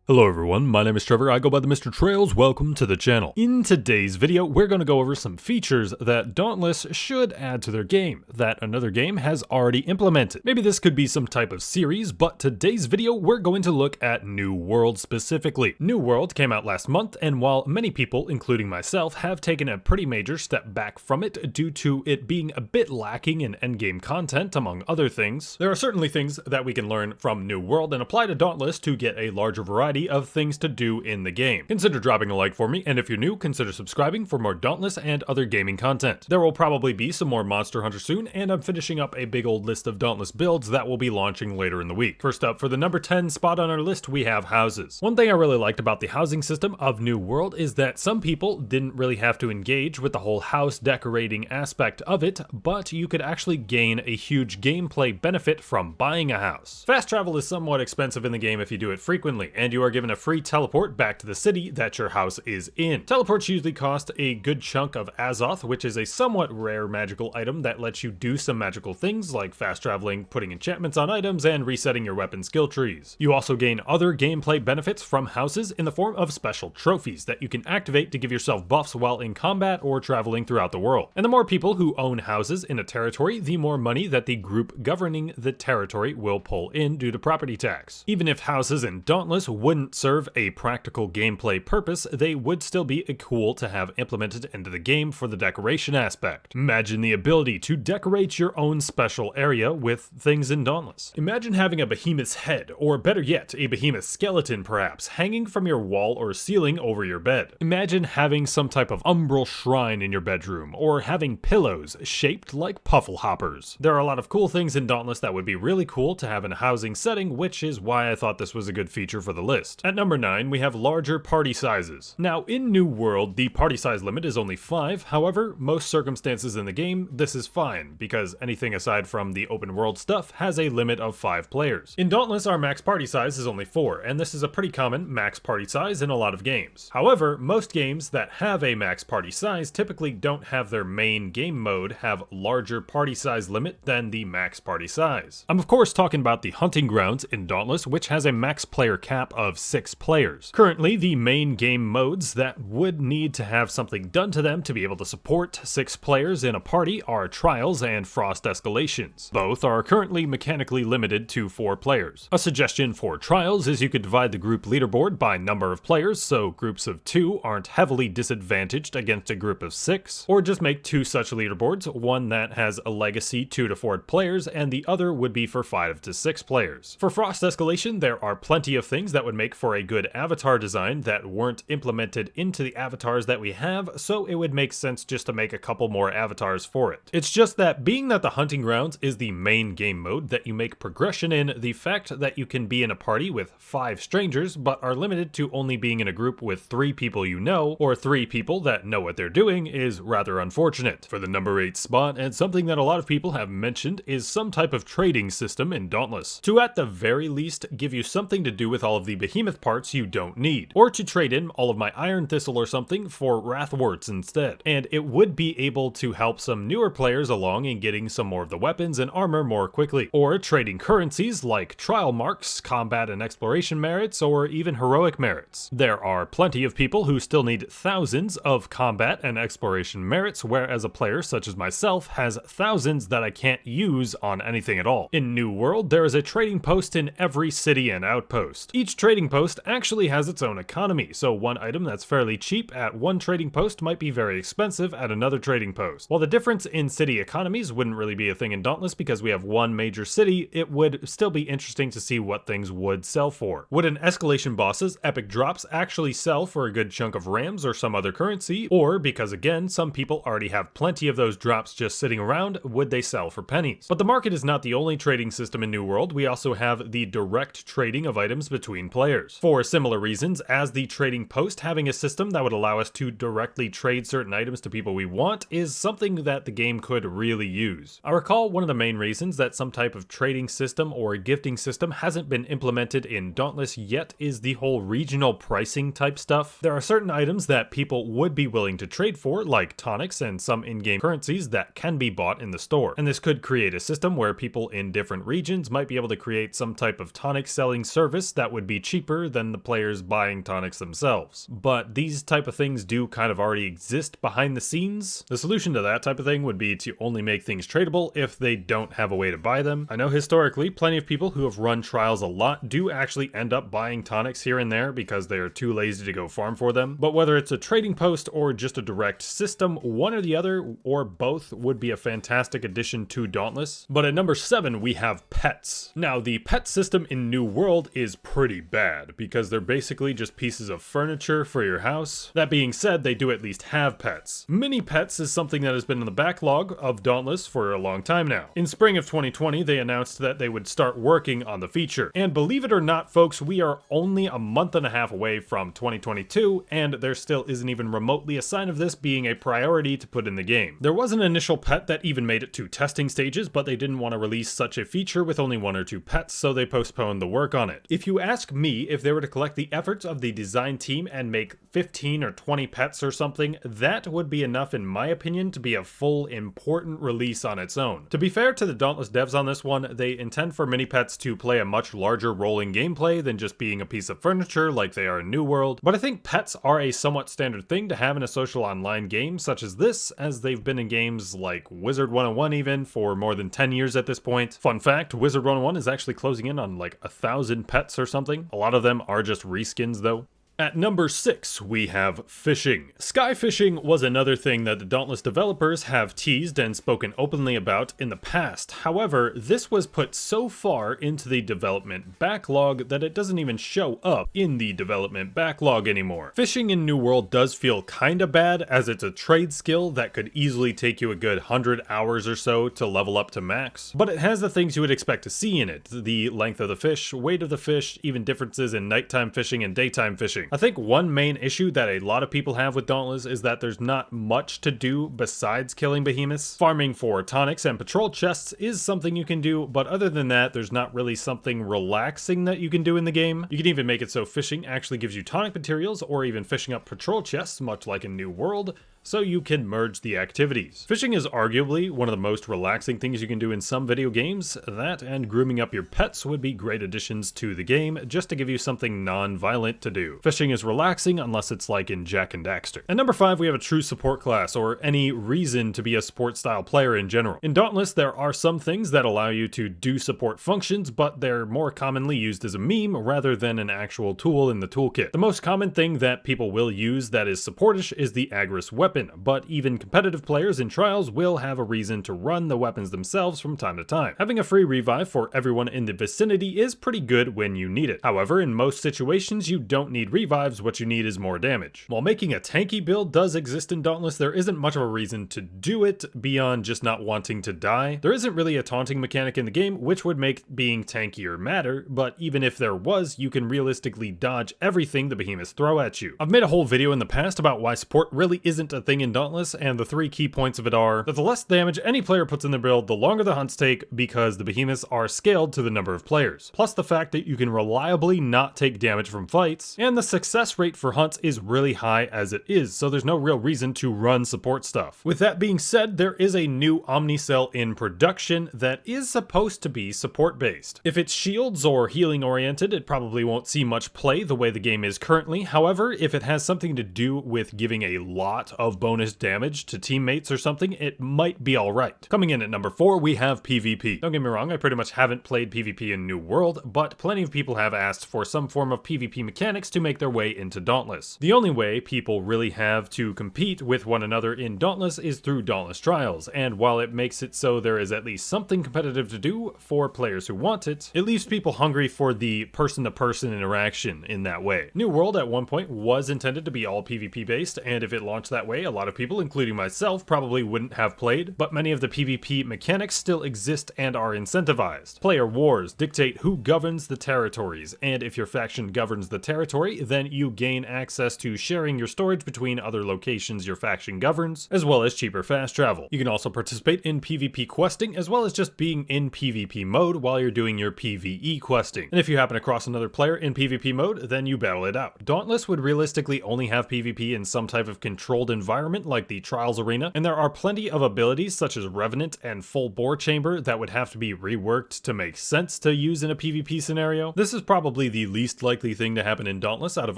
Hello everyone, my name is Trevor, I go by TheMrTrails, welcome to the channel. In today's video, we're going to go over some features that Dauntless should add to their game, that another game has already implemented. Maybe this could be some type of series, but today's video, we're going to look at New World specifically. New World came out last month, and while many people, including myself, have taken a pretty major step back from it due to it being a bit lacking in endgame content, among other things, there are certainly things that we can learn from New World and apply to Dauntless to get a larger variety of things to do in the game. Consider dropping a like for me, and if you're new, consider subscribing for more Dauntless and other gaming content. There will probably be some more Monster Hunter soon, and I'm finishing up a big old list of Dauntless builds that will be launching later in the week. First up, for the number 10 spot on our list, we have houses. One thing I really liked about the housing system of New World is that some people didn't really have to engage with the whole house decorating aspect of it, but you could actually gain a huge gameplay benefit from buying a house. Fast travel is somewhat expensive in the game if you do it frequently, and you are given a free teleport back to the city that your house is in. Teleports usually cost a good chunk of Azoth, which is a somewhat rare magical item that lets you do some magical things like fast traveling, putting enchantments on items, and resetting your weapon skill trees. You also gain other gameplay benefits from houses in the form of special trophies that you can activate to give yourself buffs while in combat or traveling throughout the world. And the more people who own houses in a territory, the more money that the group governing the territory will pull in due to property tax. Even if houses in Dauntless wouldn't serve a practical gameplay purpose, they would still be cool to have implemented into the game for the decoration aspect. Imagine the ability to decorate your own special area with things in Dauntless. Imagine having a behemoth's head, or better yet, a behemoth skeleton perhaps, hanging from your wall or ceiling over your bed. Imagine having some type of umbral shrine in your bedroom, or having pillows shaped like puffle hoppers. There are a lot of cool things in Dauntless that would be really cool to have in a housing setting, which is why I thought this was a good feature for the list. At number 9, we have larger party sizes. Now, in New World, the party size limit is only 5, however, most circumstances in the game, this is fine, because anything aside from the open world stuff has a limit of 5 players. In Dauntless, our max party size is only 4, and this is a pretty common max party size in a lot of games. However, most games that have a max party size typically don't have their main game mode have larger party size limit than the max party size. I'm of course talking about the Hunting Grounds in Dauntless, which has a max player cap of 6 players. Currently, the main game modes that would need to have something done to them to be able to support 6 players in a party are Trials and Frost Escalations. Both are currently mechanically limited to 4 players. A suggestion for Trials is you could divide the group leaderboard by number of players, so groups of 2 aren't heavily disadvantaged against a group of 6, or just make 2 such leaderboards, one that has a legacy 2 to 4 players, and the other would be for 5 to 6 players. For Frost Escalation, there are plenty of things that would make for a good avatar design that weren't implemented into the avatars that we have, so it would make sense just to make a couple more avatars for it. It's just that being that the Hunting Grounds is the main game mode that you make progression in, the fact that you can be in a party with 5 strangers but are limited to only being in a group with 3 people you know, or 3 people that know what they're doing, is rather unfortunate. For the number 8 spot, and something that a lot of people have mentioned, is some type of trading system in Dauntless, to at the very least give you something to do with all of the behemoth parts you don't need, or to trade in all of my Iron Thistle or something for Wrathworts instead. And it would be able to help some newer players along in getting some more of the weapons and armor more quickly, or trading currencies like trial marks, combat and exploration merits, or even heroic merits. There are plenty of people who still need thousands of combat and exploration merits, whereas a player such as myself has thousands that I can't use on anything at all. In New World, there is a trading post in every city and outpost. Each trading post actually has its own economy, so one item that's fairly cheap at one trading post might be very expensive at another trading post. While the difference in city economies wouldn't really be a thing in Dauntless because we have one major city, it would still be interesting to see what things would sell for. Would an escalation boss's epic drops actually sell for a good chunk of rams or some other currency, or because again, some people already have plenty of those drops just sitting around, would they sell for pennies? But the market is not the only trading system in New World. We also have the direct trading of items between players. For similar reasons as the trading post, having a system that would allow us to directly trade certain items to people we want is something that the game could really use. I recall one of the main reasons that some type of trading system or gifting system hasn't been implemented in Dauntless yet is the whole regional pricing type stuff. There are certain items that people would be willing to trade for, like tonics and some in-game currencies that can be bought in the store. And this could create a system where people in different regions might be able to create some type of tonic selling service that would be cheap cheaper than the players buying tonics themselves. But these type of things do kind of already exist behind the scenes. The solution to that type of thing would be to only make things tradable if they don't have a way to buy them. I know historically, plenty of people who have run trials a lot do actually end up buying tonics here and there because they are too lazy to go farm for them. But whether it's a trading post or just a direct system, one or the other, or both, would be a fantastic addition to Dauntless. But at number 7, we have pets. Now, the pet system in New World is pretty bad because they're basically just pieces of furniture for your house. That being said, they do at least have pets. Mini pets is something that has been in the backlog of Dauntless for a long time now. In spring of 2020, they announced that they would start working on the feature. And believe it or not, folks, we are only a month and a half away from 2022, and there still isn't even remotely a sign of this being a priority to put in the game. There was an initial pet that even made it to testing stages, but they didn't want to release such a feature with only 1 or 2 pets, so they postponed the work on it. If you ask me, if they were to collect the efforts of the design team and make 15 or 20 pets or something, that would be enough in my opinion to be a full important release on its own. To be fair to the Dauntless devs on this one, they intend for mini pets to play a much larger role in gameplay than just being a piece of furniture like they are in New World, but I think pets are a somewhat standard thing to have in a social online game such as this, as they've been in games like Wizard 101 even for more than 10 years at this point. Fun fact, Wizard 101 is actually closing in on like 1,000 pets or something. A lot of them are just reskins though. At number 6, we have fishing. Sky fishing was another thing that the Dauntless developers have teased and spoken openly about in the past. However, this was put so far into the development backlog that it doesn't even show up in the development backlog anymore. Fishing in New World does feel kinda bad, as it's a trade skill that could easily take you a good 100 hours or so to level up to max. But it has the things you would expect to see in it: the length of the fish, weight of the fish, even differences in nighttime fishing and daytime fishing. I think one main issue that a lot of people have with Dauntless is that there's not much to do besides killing behemoths. Farming for tonics and patrol chests is something you can do, but other than that, there's not really something relaxing that you can do in the game. You can even make it so fishing actually gives you tonic materials, or even fishing up patrol chests, much like in New World, so you can merge the activities. Fishing is arguably one of the most relaxing things you can do in some video games. That and grooming up your pets would be great additions to the game, just to give you something non-violent to do. Fishing is relaxing unless it's like in Jak and Daxter. At number 5, we have a true support class, or any reason to be a support style player in general. In Dauntless, there are some things that allow you to do support functions, but they're more commonly used as a meme rather than an actual tool in the toolkit. The most common thing that people will use that is supportish is the Agris weapon, but even competitive players in trials will have a reason to run the weapons themselves from time to time. Having a free revive for everyone in the vicinity is pretty good when you need it. However, in most situations you don't need revives, what you need is more damage. While making a tanky build does exist in Dauntless, there isn't much of a reason to do it beyond just not wanting to die. There isn't really a taunting mechanic in the game, which would make being tankier matter, but even if there was, you can realistically dodge everything the behemoths throw at you. I've made a whole video in the past about why support really isn't a thing in Dauntless, and the 3 key points of it are that the less damage any player puts in their build, the longer the hunts take, because the behemoths are scaled to the number of players, plus the fact that you can reliably not take damage from fights, and the success rate for hunts is really high as it is, so there's no real reason to run support stuff. With that being said, there is a new Omnicell in production that is supposed to be support based. If it's shields or healing oriented, it probably won't see much play the way the game is currently. However, if it has something to do with giving a lot of bonus damage to teammates or something, it might be alright. Coming in at number 4, we have PvP. Don't get me wrong, I pretty much haven't played PvP in New World, but plenty of people have asked for some form of PvP mechanics to make their way into Dauntless. The only way people really have to compete with one another in Dauntless is through Dauntless Trials, and while it makes it so there is at least something competitive to do for players who want it, it leaves people hungry for the person-to-person interaction in that way. New World at one point was intended to be all PvP based, and if it launched that way, a lot of people, including myself, probably wouldn't have played, but many of the PvP mechanics still exist and are incentivized. Player wars dictate who governs the territories, and if your faction governs the territory, then you gain access to sharing your storage between other locations your faction governs, as well as cheaper fast travel. You can also participate in PvP questing, as well as just being in PvP mode while you're doing your PvE questing. And if you happen across another player in PvP mode, then you battle it out. Dauntless would realistically only have PvP in some type of controlled environment environment like the Trials Arena, and there are plenty of abilities such as Revenant and Full Bore Chamber that would have to be reworked to make sense to use in a PvP scenario. This is probably the least likely thing to happen in Dauntless out of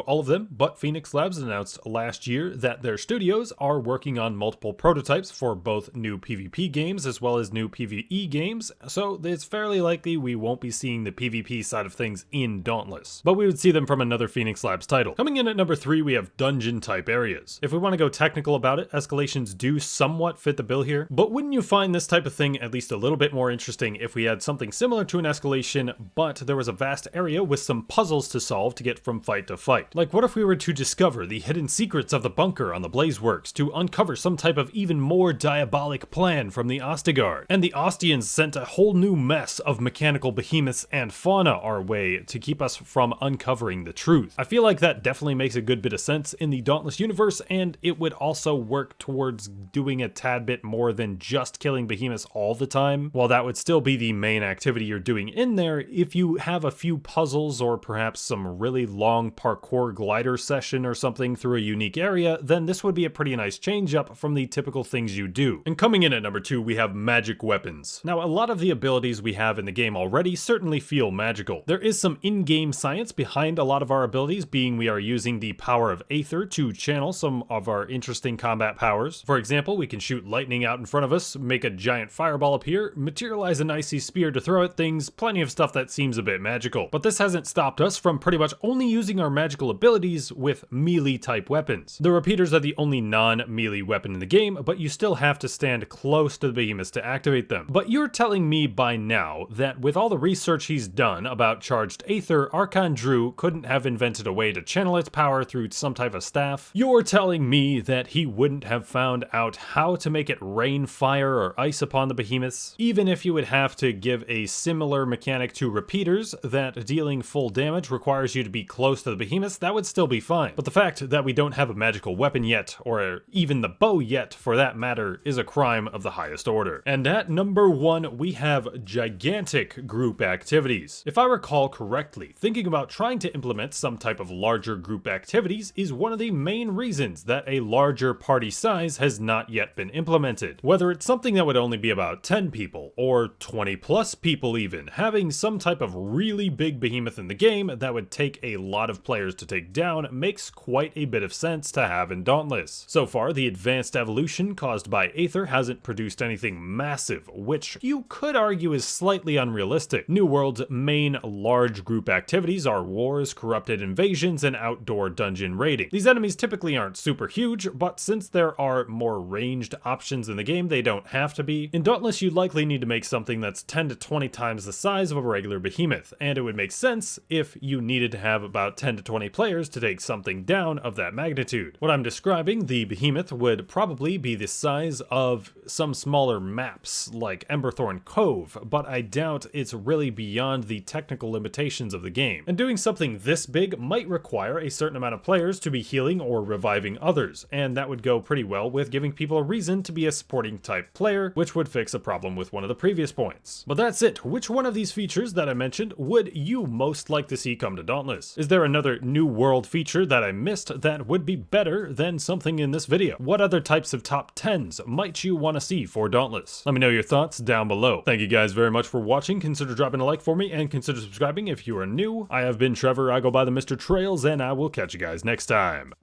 all of them, but Phoenix Labs announced last year that their studios are working on multiple prototypes for both new PvP games as well as new PvE games, so it's fairly likely we won't be seeing the PvP side of things in Dauntless, but we would see them from another Phoenix Labs title. Coming in at number 3, we have dungeon type areas. If we want to go technical about it, escalations do somewhat fit the bill here, but wouldn't you find this type of thing at least a little bit more interesting if we had something similar to an escalation, but there was a vast area with some puzzles to solve to get from fight to fight? Like, what if we were to discover the hidden secrets of the bunker on the Blazeworks, to uncover some type of even more diabolic plan from the Ostigard, and the Ostians sent a whole new mess of mechanical behemoths and fauna our way to keep us from uncovering the truth? I feel like that definitely makes a good bit of sense in the Dauntless universe, and it would also work towards doing a tad bit more than just killing behemoths all the time. While that would still be the main activity you're doing in there, if you have a few puzzles or perhaps some really long parkour glider session or something through a unique area, then this would be a pretty nice change up from the typical things you do. And coming in at number 2, we have magic weapons. Now, a lot of the abilities we have in the game already certainly feel magical. There is some in-game science behind a lot of our abilities, being we are using the power of Aether to channel some of our interesting combat powers. For example, we can shoot lightning out in front of us, make a giant fireball appear, materialize an icy spear to throw at things, plenty of stuff that seems a bit magical. But this hasn't stopped us from pretty much only using our magical abilities with melee type weapons. The repeaters are the only non-melee weapon in the game, but you still have to stand close to the behemoths to activate them. But you're telling me by now that with all the research he's done about charged Aether, Archon Drew couldn't have invented a way to channel its power through some type of staff? You're telling me that he wouldn't have found out how to make it rain fire or ice upon the behemoths? Even if you would have to give a similar mechanic to repeaters, that dealing full damage requires you to be close to the behemoths, that would still be fine. But the fact that we don't have a magical weapon yet, or even the bow yet for that matter, is a crime of the highest order. And at number 1, we have gigantic group activities. If I recall correctly, thinking about trying to implement some type of larger group activities is one of the main reasons that a larger party size has not yet been implemented. Whether it's something that would only be about 10 people, or 20 plus people even, having some type of really big behemoth in the game that would take a lot of players to take down makes quite a bit of sense to have in Dauntless. So far, the advanced evolution caused by Aether hasn't produced anything massive, which you could argue is slightly unrealistic. New World's main large group activities are wars, corrupted invasions, and outdoor dungeon raiding. These enemies typically aren't super huge, but since there are more ranged options in the game, they don't have to be. In Dauntless, you'd likely need to make something that's 10 to 20 times the size of a regular behemoth, and it would make sense if you needed to have about 10 to 20 players to take something down of that magnitude. What I'm describing, the behemoth would probably be the size of some smaller maps like Emberthorn Cove, but I doubt it's really beyond the technical limitations of the game. And doing something this big might require a certain amount of players to be healing or reviving others, and that would go pretty well with giving people a reason to be a supporting type player, which would fix a problem with one of the previous points. But that's it. Which one of these features that I mentioned would you most like to see come to Dauntless? Is there another new world feature that I missed that would be better than something in this video? What other types of top 10s might you want to see for Dauntless? Let me know your thoughts down below. Thank you guys very much for watching. Consider dropping a like for me and consider subscribing if you are new. I have been Trevor, I go by the Mr. Trails, and I will catch you guys next time.